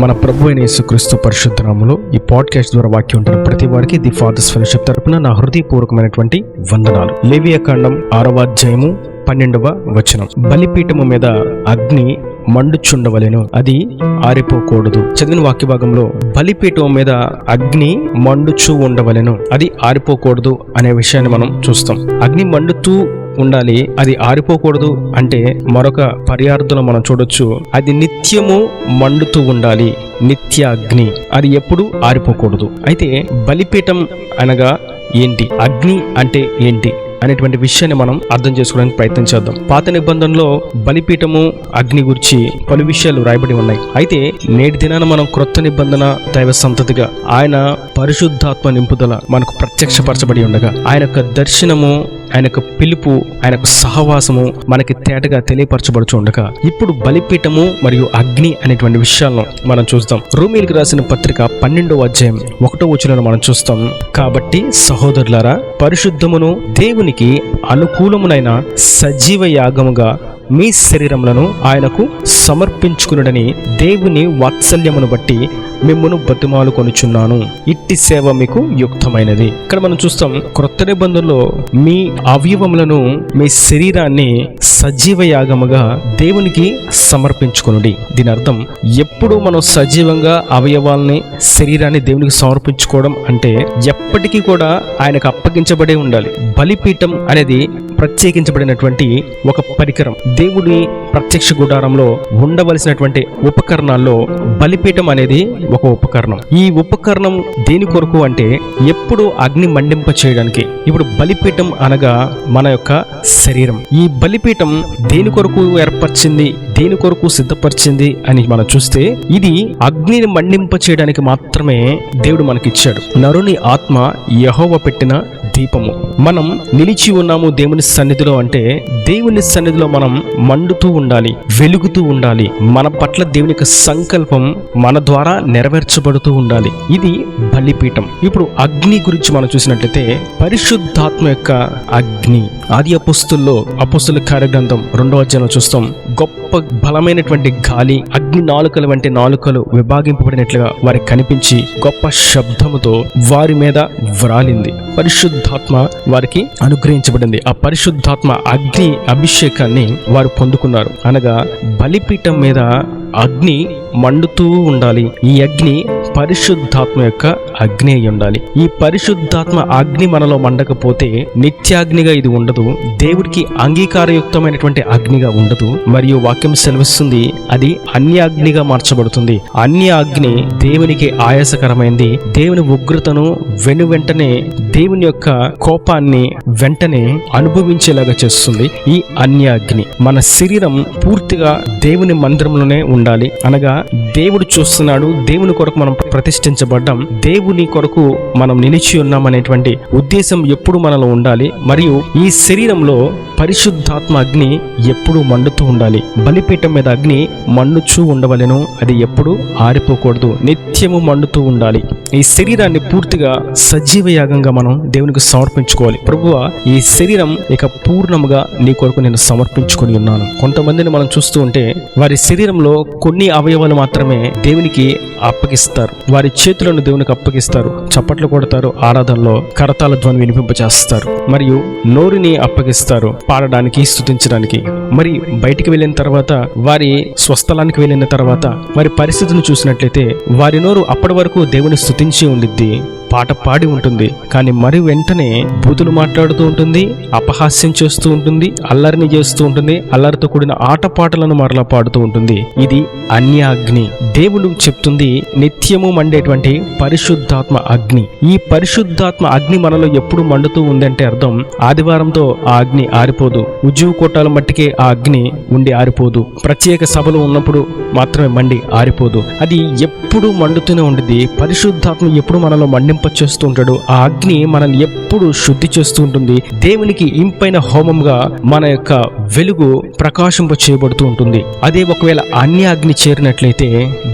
మన ప్రభు అయిన యేసుక్రీస్తు పరిశుద్ధ నామములో ఈ పాడ్కాస్ట్ ద్వారా వాక్యం ఉంటున్న ప్రతి వారికి ది ఫాదర్స్ ఫెలోషిప్ తరపున నా హృదయపూర్వకమైనటువంటి వందనాలు. లేవియా కాండం 6వ అధ్యాయము 12వ వచనం. బలిపీఠము మీద అగ్ని మండుచుండవలెను, అది ఆరిపోకూడదు. చదివిన వాక్య భాగంలో బలిపీఠం మీద అగ్ని మండుచూ ఉండవలెను, అది ఆరిపోకూడదు అనే విషయాన్ని మనం చూస్తాం. అగ్ని మండుతూ ఉండాలి, అది ఆరిపోకూడదు అంటే మరొక పర్యార్థంలో మనం చూడొచ్చు, అది నిత్యము మండుతూ ఉండాలి, నిత్య అగ్ని, అది ఎప్పుడు ఆరిపోకూడదు. అయితే బలిపీఠం అనగా ఏంటి, అగ్ని అంటే ఏంటి అనేటువంటి విషయాన్ని మనం అర్థం చేసుకోవడానికి ప్రయత్నం చేద్దాం. పాత నిబంధనలో బలిపీఠము అగ్ని గురించి పలు విషయాలు రాయబడి ఉన్నాయి. అయితే నేటి దినాన మనం క్రొత్త నిబంధన దైవ సంతతిగా ఆయన పరిశుద్ధాత్మ నింపుదల మనకు ప్రత్యక్షపరచబడి ఉండగా, ఆయన యొక్క దర్శనము, ఆయన యొక్క పిలుపు, ఆయన యొక్క సహవాసము మనకి తేటగా తెలియపరచబడుచు ఉండగా, ఇప్పుడు బలిపీఠము మరియు అగ్ని అనేటువంటి విషయాలను మనం చూస్తాం. రోమీయులకు రాసిన పత్రిక 12వ అధ్యాయం 1వ వచనంలో మనం చూస్తాం. కాబట్టి సహోదరులారా, పరిశుద్ధమును దేవునికి అనుకూలమునైన సజీవ యాగముగా మీ శరీరములను ఆయనకు సమర్పించుకునుడని దేవుని వాత్సల్యమును బట్టి మిమ్మును బతిమాలు కొనుచున్నాను, ఇట్టి సేవ మీకు యుక్తమైనది. ఇక్కడ మనం చూస్తాం, క్రొత్త నిబంధనలో మీ అవయవములను, మీ శరీరాన్ని సజీవ యాగముగా దేవునికి సమర్పించుకునుడి. దీని అర్థం, ఎప్పుడు మనం సజీవంగా అవయవాల్ని, శరీరాన్ని దేవునికి సమర్పించుకోవడం అంటే ఎప్పటికీ కూడా ఆయనకు అప్పగించబడే ఉండాలి. బలిపీఠం అనేది ప్రత్యేకించబడినటువంటి ఒక పరికరం. దేవుడి ప్రత్యక్ష గుడారంలో ఉండవలసినటువంటి ఉపకరణాల్లో బలిపీఠం అనేది ఒక ఉపకరణం. ఈ ఉపకరణం దేని కొరకు అంటే ఎప్పుడు అగ్ని మండింప చేయడానికి. ఇప్పుడు బలిపీఠం అనగా మన యొక్క శరీరం. ఈ బలిపీఠం దేని కొరకు ఏర్పరిచింది, దేని కొరకు సిద్ధపరిచింది అని మనం చూస్తే, ఇది అగ్నిని మండింప చేయడానికి మాత్రమే దేవుడు మనకిచ్చాడు. నరుని ఆత్మ యెహోవా పెట్టిన దీపము. మనం నిలిచి ఉన్నాము దేవుని సన్నిధిలో అంటే, దేవుని సన్నిధిలో మనం మండుతూ ఉండాలి, వెలుగుతూ ఉండాలి. మన పట్ల దేవుని యొక్క సంకల్పం మన ద్వారా నెరవేర్చబడుతూ ఉండాలి. ఇది బలిపీఠం. ఇప్పుడు అగ్ని గురించి మనం చూసినట్లయితే, పరిశుద్ధాత్మ యొక్క అగ్ని. ఆది అపోస్తుల కార్యగ్రంథం 2వ అధ్యాయంలో చూస్తాం, గొప్ప బలమైనటువంటి గాలి, అగ్ని నాలుకలు వంటి నాలుకలు విభాగింపబడినట్లుగా వారికి కనిపించి గొప్ప శబ్దముతో వారి మీద వ్రాలింది. పరిశుద్ధాత్మ వారికి అనుగ్రహించబడింది. ఆ పరిశుద్ధాత్మ అగ్ని అభిషేకాన్ని వారు పొందుకున్నారు. అనగా బలిపీఠం మీద అగ్ని మండుతూ ఉండాలి. ఈ అగ్ని పరిశుద్ధాత్మ యొక్క అగ్ని అయి ఉండాలి. ఈ పరిశుద్ధాత్మ అగ్ని మనలో మండకపోతే నిత్యాగ్నిగా ఇది ఉండదు, దేవుడికి అంగీకారయుక్తమైనటువంటి అగ్నిగా ఉండదు. మరియు వాక్యం సెలవిస్తుంది, అది అన్యాగ్నిగా మార్చబడుతుంది. అన్య అగ్ని దేవునికి ఆయాసకరమైంది. దేవుని ఉగ్రతను వెంటనే, దేవుని యొక్క కోపాన్ని వెంటనే అనుభవించేలాగా చేస్తుంది ఈ అన్య అగ్ని. మన శరీరం పూర్తిగా దేవుని మందిరంలోనే ఉండాలి. అనగా దేవుడు చూస్తున్నాడు, దేవుని కొరకు మనం ప్రతిష్ఠించబడ్డాం, దేవుని కొరకు మనం నిలిచి ఉన్నామనేటువంటి ఉద్దేశం ఎప్పుడు మనలో ఉండాలి. మరియు ఈ శరీరంలో పరిశుద్ధాత్మ అగ్ని ఎప్పుడు మండుతూ ఉండాలి. బలిపీఠం మీద అగ్ని మండుచూ ఉండవలెను, అది ఎప్పుడు ఆరిపోకూడదు, నిత్యము మండుతూ ఉండాలి. ఈ శరీరాన్ని పూర్తిగా సజీవ యాగంగా మనం దేవునికి సమర్పించుకోవాలి. ప్రభువా, ఈ శరీరం ఇక పూర్ణముగా నీ కొరకు నేను సమర్పించుకొని ఉన్నాను. కొంతమందిని మనం చూస్తూ ఉంటే, వారి శరీరంలో కొన్ని అవయవాలు మాత్రమే దేవునికి అప్పగిస్తారు. వారి చేతులను దేవునికి అప్పగిస్తారు, చప్పట్లు కొడతారు, ఆరాధనలో కరతాళ ధ్వని వినిపింపచేస్తారు, మరియు నోరుని అప్పగిస్తారు పాడడానికి, స్తుతించడానికి. మరి బయటికి వెళ్ళిన తర్వాత, వారి స్వస్థలానికి వెళ్ళిన తర్వాత వారి పరిస్థితిని చూసినట్లయితే, వారి నోరు అప్పటి వరకు దేవుని స్తుతించి ఉండిద్ది, పాట పాడి ఉంటుంది. కానీ మరి వెంటనే బూతులు మాట్లాడుతూ ఉంటుంది, అపహాస్యం చేస్తూ ఉంటుంది, అల్లరిని చేస్తూ ఉంటుంది, అల్లరితో కూడిన ఆటపాటలను మరలా పాడుతూ ఉంటుంది. ఇది అన్య అగ్ని. దేవుడు చెప్తుంది, నిత్యము మండేటువంటి పరిశుద్ధాత్మ అగ్ని. ఈ పరిశుద్ధాత్మ అగ్ని మనలో ఎప్పుడు మండుతూ ఉందంటే అర్థం, ఆదివారంతో ఆ అగ్ని ఆరిపోదు, ఉజ్జీవ కోటాల మట్టికే ఆ అగ్ని ఉండి ఆరిపోదు, ప్రత్యేక సభలు ఉన్నప్పుడు మాత్రమే మండి ఆరిపోదు, అది ఎప్పుడు మండుతూనే ఉంటుంది. పరిశుద్ధాత్మ ఎప్పుడు మనలో మండింప మండింపచేస్తూ ఉంటాడు. ఆ అగ్ని మనల్ని ఎప్పుడు శుద్ధి చేస్తూ ఉంటుంది. దేవునికి ఇంపైన హోమంగా మన యొక్క వెలుగు ప్రకాశింప చేయబడుతూ ఉంటుంది. అదే ఒకవేళ అన్య అగ్ని చేరినట్లయితే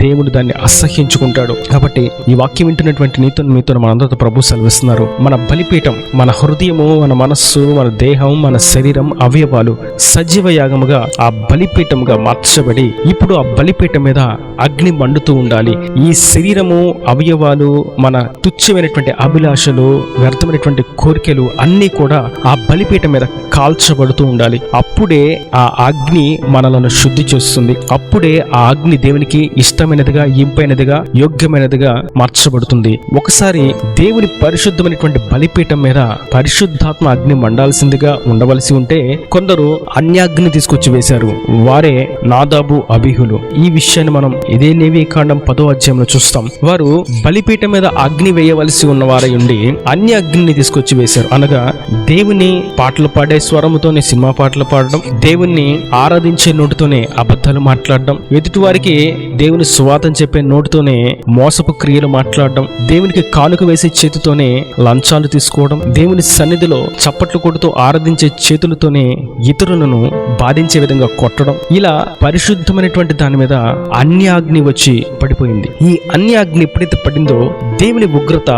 దేవుడు దాన్ని అసహ్యించుకుంటాడు. కాబట్టి ఈ వాక్యం వింటున్నటువంటి మీతో మనందరితో ప్రభు సెలవిస్తున్నారు, మన బలిపీఠం, మన హృదయము, మన మనస్సు, మన దేహం, మన శరీరం, అవయవాలు సజీవ యాగముగా ఆ బలిపీఠముగా మార్చబడి ఇప్పుడు ఆ బలిపీఠం మీద అగ్ని మండుతూ ఉండాలి. ఈ శరీరము, అవయవాలు, మన తుచ్చమైనటువంటి అభిలాషలు, వ్యర్థమైనటువంటి కోరికలు అన్నీ కూడా ఆ బలిపీఠం మీద కాల్చబడుతూ ఉండాలి. అప్పుడే ఆ అగ్ని మనలను శుద్ధి చేస్తుంది. అప్పుడే ఆ అగ్ని దేవునికి ఇష్టమైనదిగా, ఇంపైనదిగా, యోగ్యమైనదిగా మార్చబడుతుంది. ఒకసారి దేవుని పరిశుద్ధమైనటువంటి బలిపీఠం మీద పరిశుద్ధాత్మ అగ్ని మండాల్సిందిగా ఉండవలసి ఉంటే కొందరు అన్యాగ్ని తీసుకొచ్చి వేశారు. వారే నాదాబు, అబీహులు. ఈ విషయాన్ని మనం ఇదే లేవీకాండం 10వ అధ్యాయంలో చూస్తాం. వారు బలిపీఠం మీద అగ్ని వేయవలసి ఉన్న వారై ఉండి అన్య అగ్నిని తీసుకొచ్చి వేశారు. అనగా దేవుని పాటలు పాడే స్వరముతోనే సినిమా పాటలు పాడడం, దేవుణ్ణి ఆరాధించే నోటితోనే అబద్ధాలు మాట్లాడడం, ఎదుటి వారికి దేవుని సువార్తను చెప్పే నోటితోనే మోసపు క్రియలు మాట్లాడడం, దేవునికి కానుక వేసే చేతితోనే లంచాలు తీసుకోవడం, దేవుని సన్నిధిలో చప్పట్లు కొడుతూ ఆరాధించే చేతులతోనే ఇతరులను బాధించే విధంగా కొట్టడం, ఇలా పరిశుద్ధమైనటువంటి దాని మీద అన్య అగ్ని వచ్చి పడిపోయింది. ఈ అన్య అగ్ని ఎప్పుడైతే పడిందో దేవుని ఉగ్రత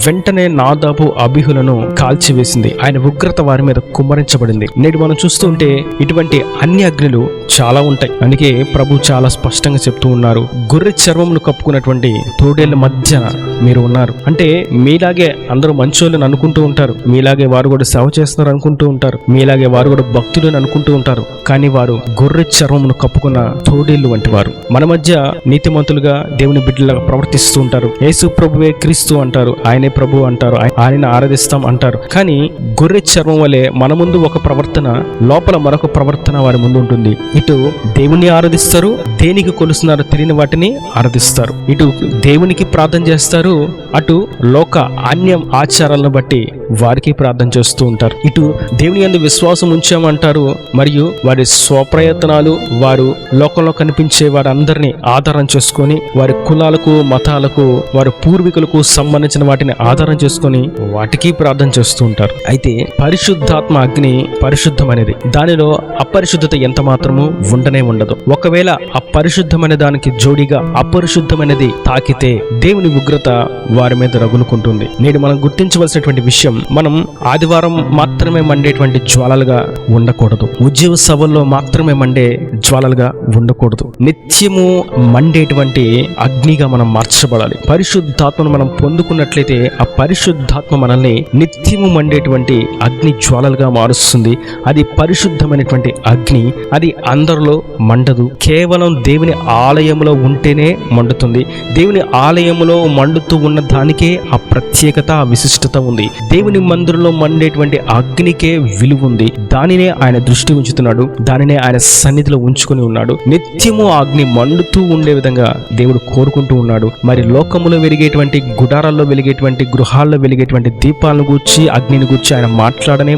వెంటనే నాదాబు, అబీహులను కాల్చివేసింది. ఆయన ఉగ్రత వారి మీద కుమ్మరించబడింది. నేడు మనం చూస్తుంటే ఇటువంటి అన్య అగ్నులు చాలా ఉంటాయి. అందుకే ప్రభు చాలా స్పష్టంగా చెప్తూ ఉన్నారు, గొర్రె చర్మమును కప్పుకున్నటువంటి తోడేళ్ల మధ్య మీరు ఉన్నారు. అంటే మీలాగే అందరూ మంచోళ్ళని అనుకుంటూ ఉంటారు, మీలాగే వారు కూడా సేవ చేస్తున్నారు అనుకుంటూ ఉంటారు, మీలాగే వారు కూడా భక్తులను అనుకుంటూ ఉంటారు. కానీ వారు గొర్రె చర్మమును కప్పుకున్న తోడేళ్లు వంటి వారు. మన మధ్య నీతిమంతులుగా దేవుని బిడ్డలుగా ప్రవర్తిస్తూ ఉంటారు. యేసు ప్రభువే క్రీస్తు అంటారు, ఆయనే ప్రభు అంటారు, ఆయనను ఆరాధిస్తాం అంటారు. కానీ గొర్రె చర్మం వలె మన ముందు ఒక ప్రవర్తన, లోపల మరొక ప్రవర్తన వారి ముందు ఉంటుంది. ఇటు దేవుని ఆరాధిస్తారు, దేనికి కొలుస్తున్నారో తెలియని వాటిని ఆరాధిస్తారు. ఇటు దేవునికి ప్రార్థన చేస్తారు, అటు లోక అన్యం ఆచారాలను బట్టి వారికి ప్రార్థన చేస్తూ ఉంటారు. ఇటు దేవుని యందు విశ్వాసం ఉంచామంటారు, మరియు వారి స్వప్రయత్నాలు, వారు లోకంలో కనిపించే వారందరినీ ఆధారం చేసుకొని, వారి కులాలకు, మతాలకు, వారి పూర్వీకులకు సంబంధించిన వాటిని ఆధారం చేసుకొని వాటికి ప్రార్థన చేస్తూ ఉంటారు. అయితే పరిశుద్ధాత్మ అగ్ని పరిశుద్ధమనేది, దానిలో అపరిశుద్ధత ఎంత మాత్రము ఉండనే ఉండదు. ఒకవేళ అపరిశుద్ధమైన దానికి జోడిగా అపరిశుద్ధమైనది తాకితే దేవుని ఉగ్రత వారి మీద రగులుకుంటుంది. నేడు మనం గుర్తించవలసినటువంటి విషయం, మనం ఆదివారం మాత్రమే మండేటువంటి జ్వాలలుగా ఉండకూడదు. ఉద్యోగ సభల్లో మాత్రమే మండే జ్వాలలుగా ఉండకూడదు. నిత్యము మండేటువంటి అగ్నిగా మనం మార్చబడాలి. పరిశుద్ధాత్మను మనం పొందుకున్నట్లయితే ఆ పరిశుద్ధాత్మ మనల్ని నిత్యము మండేటువంటి అగ్ని జ్వాలలుగా మారుస్తుంది. అది పరిశుద్ధమైనటువంటి అగ్ని. అది అందరిలో మండదు, కేవలం దేవుని ఆలయంలో ఉంటేనే మండుతుంది. దేవుని ఆలయంలో మండుతూ ఉన్న దానికే ఆ ప్రత్యేకత, ఆ విశిష్టత ఉంది. దేవుని మందిరంలో మండేటువంటి అగ్నికే విలువ ఉంది. దానినే ఆయన దృష్టి ఉంచుతున్నాడు, దానినే ఆయన సన్నిధిలో ఉంచుకొని ఉన్నాడు. నిత్యము అగ్ని మండుతూ ఉండే విధంగా దేవుడు కోరుకుంటూ ఉన్నాడు. మరి లోకములో వెలిగేటువంటి, గుడారాల్లో వెలిగేటువంటి, గృహాల్లో వెలిగేటువంటి దీపాలను గూర్చి, అగ్నిని గూర్చి ఆయన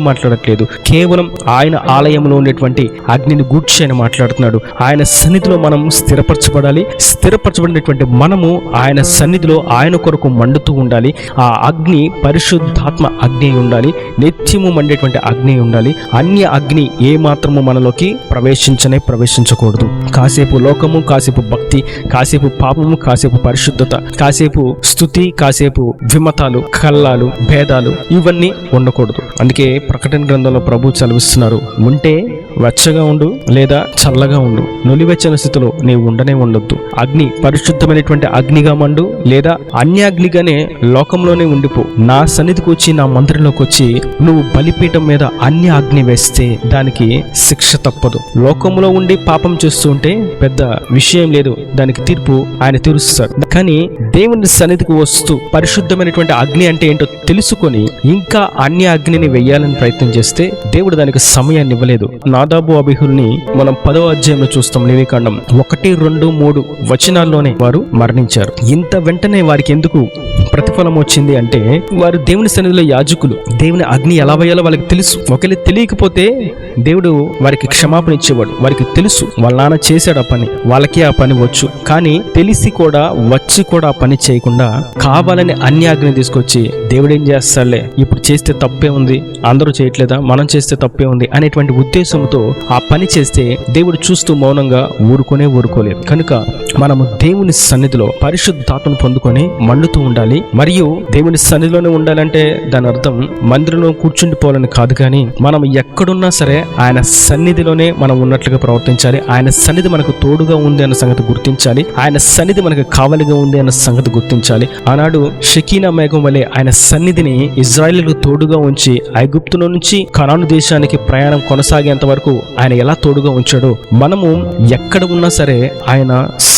మాట్లాడట్లేదు. కేవలం ఆయన ఆలయంలో ఉండేటువంటి అగ్నిని గూర్చి ఆయన మాట్లాడుతున్నాడు. ఆయన సన్నిధిలో మనం స్థిరపరచబడాలి. స్థిరపరచబడినటువంటి మనము ఆయన సన్నిధిలో ఆయన కొరకు మండుతూ ఉండాలి. ఆ అగ్ని పరిశుద్ధాత్మ అగ్ని ఉండాలి, నిత్యము మండేటువంటి అగ్ని ఉండాలి. అన్య అగ్ని ఏ మాత్రము మనలోకి ప్రవేశించకూడదు. కాసేపు లోకము, కాసేపు భక్తి, కాసేపు పాపము, కాసేపు పరిశుద్ధత, కాసేపు స్తుతి, కాసేపు విమతాలు, కల్లాలు, భేదాలు ఇవన్నీ ఉండకూడదు. అందుకే ప్రకటన గ్రంథంలో ప్రభు చదివిస్తున్నారు, ఉంటే వెచ్చగా ఉండు లేదా చల్లగా ఉండు, నులివెచ్చని స్థితిలో నీవు ఉండొద్దు. అగ్ని పరిశుద్ధమైనటువంటి అగ్నిగా మండు, లేదా అన్యాగ్నిగానే లోకంలోనే ఉండిపో. నా సన్నిధికి వచ్చి, నా మందిరంలోకి వచ్చి నువ్వు బలిపీఠం మీద అన్య అగ్ని వేస్తే దానికి శిక్ష తప్పదు. లోకంలో ఉండి పాపం చేస్తూ ఉంటే పెద్ద విషయం లేదు, దానికి తీర్పు ఆయన తీరుస్తాడు. కానీ దేవుని సన్నిధికి వస్తూ పరిశుద్ధమైనటువంటి అగ్ని అంటే ఏంటో తెలుసుకొని ఇంకా అన్య అగ్నిని వెయ్యాలని ప్రయత్నం చేస్తే దేవుడు దానికి సమయాన్ని ఇవ్వలేదు. నా నాదాబు అబీహుల్ని మనం 10వ అధ్యాయంలో చూస్తాం. లేవికాండం 1, 2, 3 వచనాల్లోనే వారు మరణించారు. ఇంత వెంటనే వారికి ఎందుకు ప్రతిఫలం వచ్చింది అంటే, వారు దేవుని సన్నిధిలో యాజకులు. దేవుని అగ్ని ఎలా వేయాలో వాళ్ళకి తెలుసు. ఒకవేళ తెలియకపోతే దేవుడు వారికి క్షమాపణ ఇచ్చేవాడు. వారికి తెలుసు, వాళ్ళ నాన్న చేశాడు ఆ పని, వాళ్ళకి ఆ పని వచ్చు. కానీ తెలిసి కూడా వచ్చి కూడా ఆ పని చేయకుండా కావాలని అన్యాజ్ఞని తీసుకొచ్చి దేవుడు ఏం చేస్తాడులే, ఇప్పుడు చేస్తే తప్పే ఉంది, అందరూ చేయట్లేదా, మనం చేస్తే తప్పే ఉంది అనేటువంటి ఉద్దేశంతో ఆ పని చేస్తే దేవుడు చూస్తూ మౌనంగా ఊరుకోలేదు. కనుక మనము దేవుని సన్నిధిలో పరిశుద్ధాత్మను పొందుకొని మండుతూ ఉండాలి. మరియు దేవుని సన్నిధిలోనే ఉండాలంటే దాని అర్థం మందిరంలో కూర్చుండిపోవాలని కాదు, కానీ మనం ఎక్కడున్నా సరే ఆయన సన్నిధిలోనే మనం ఉన్నట్లుగా ప్రవర్తించాలి. ఆయన సన్నిధి మనకు తోడుగా ఉంది అన్న సంగతి గుర్తించాలి. ఆయన సన్నిధి మనకు కావలిగా ఉంది అన్న సంగతి గుర్తించాలి. ఆనాడు షకీనా మేఘం వలె ఆయన సన్నిధిని ఇజ్రాయేలుకు తోడుగా ఉంచి ఐగుప్తులో నుంచి కనాను దేశానికి ప్రయాణం కొనసాగేంత వరకు ఆయన ఎలా తోడుగా ఉంచాడో, మనము ఎక్కడ ఉన్నా సరే ఆయన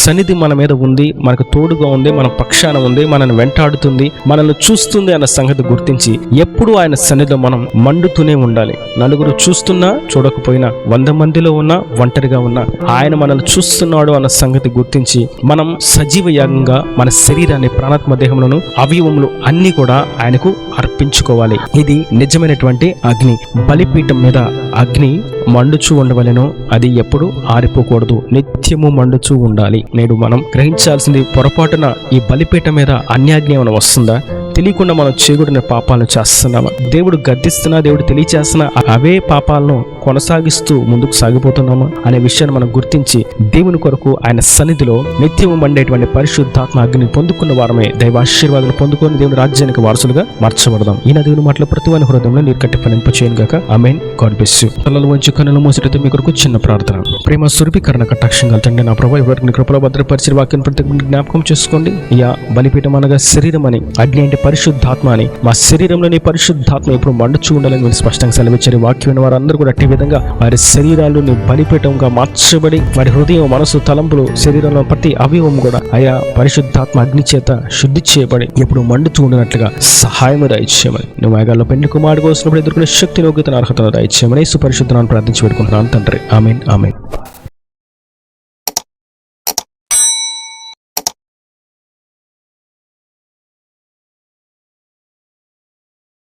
సన్నిధి మన మీద ఉంది, మనకు తోడుగా ఉంది, మన పక్షాన ఉంది, మనల్ని వెంటాడుతుంది, మనల్ని చూస్తుంది అన్న సంగతి గుర్తించి ఎప్పుడు ఆయన సన్నిధిలో మనం మండుతూనే ఉండాలి. నలుగురు చూస్తున్నా చూడకపోయినా, 100 మందిలో ఉన్నా ఒంటరిగా ఉన్నా ఆయన మనల్ని చూస్తున్నాడు అన్న సంగతి గుర్తించి మనం సజీవ యాగంగా మన శరీరాన్ని, ప్రాణాత్మ దేహములను, అవయవములు అన్ని కూడా ఆయనకు అర్పించుకోవాలి. ఇది నిజమైనటువంటి అగ్ని. బలిపీఠం మీద అగ్ని మండుచూ ఉండవలెను, అది ఎప్పుడు ఆరిపోకూడదు, నిత్యము మండుచూ ఉండాలి. నేడు మనం గ్రహించాల్సింది, పొరపాటున ఈ బలిపీఠం మీద అన్యాజ్ఞ ఏమైనా వస్తుందా? తెలియకుండా మనం చేయకూడని పాపాలను చేస్తున్నామా? దేవుడు గద్దిస్తున్నా, దేవుడు తెలియచేస్తున్నా అవే పాపాలను కొనసాగిస్తూ ముందుకు సాగిపోతున్నామా అనే విషయాన్ని మనం గుర్తించి దేవుని కొరకు ఆయన సన్నిధిలో నిత్యము మండేటువంటి పరిశుద్ధాత్మ అగ్నిని పొందుకున్న వారమే దైవాశీర్వాదాలు పొందుకొని దేవుని రాజ్యానికి వారసులుగా మార్చబడదాం. ఈయన దేవుని మాటలు ప్రతి వాని హృదయంలో నీరు కట్టి ఫలింపచేయను గాక. ఆమేన్. God bless you. తలలు వంచి కన్నులు మూసినట్టు మీ కొరకు చిన్న ప్రార్థన. ప్రేమ స్వరూపీకరణ కటాక్షం తండ్రి, నా ప్రభు ఎవరికి కృపలో భద్రపరిచిన వాక్యం ప్రతి జ్ఞాపకం చేసుకోండి. యా బలిపీఠం అనగా శరీరం అని, అగ్ని అంటే పరిశుద్ధాత్మ అని, మా శరీరంలోని పరిశుద్ధాత్మ ఎప్పుడు మండుచూ ఉండాలని మీరు స్పష్టంగా సెలవిచ్చారు. వాక్యం వారందరూ కూడా అట్టి విధంగా వారి శరీరాలు నీ బలిపీఠంగా మార్చబడి, వారి హృదయం, మనసు, తలంపులు, శరీరంలో ప్రతి అవయవం కూడా ఆయా పరిశుద్ధాత్మ అగ్ని చేత శుద్ధి చేయబడి ఎప్పుడు మండుతూ ఉండినట్లుగా సహాయం దయచేయమని, నువ్వు మేఘాల్లో పెండ్లి కుమారుడు కోసినప్పుడు ఎదుర్కొనే శక్తి, యోగ్యతను, అర్హతను దయచేయమని యేసు పరిశుద్ధ నామమున ప్రార్థించి పెట్టుకుంటున్నాను తండ్రి. ఆమేన్. ఆమేన్.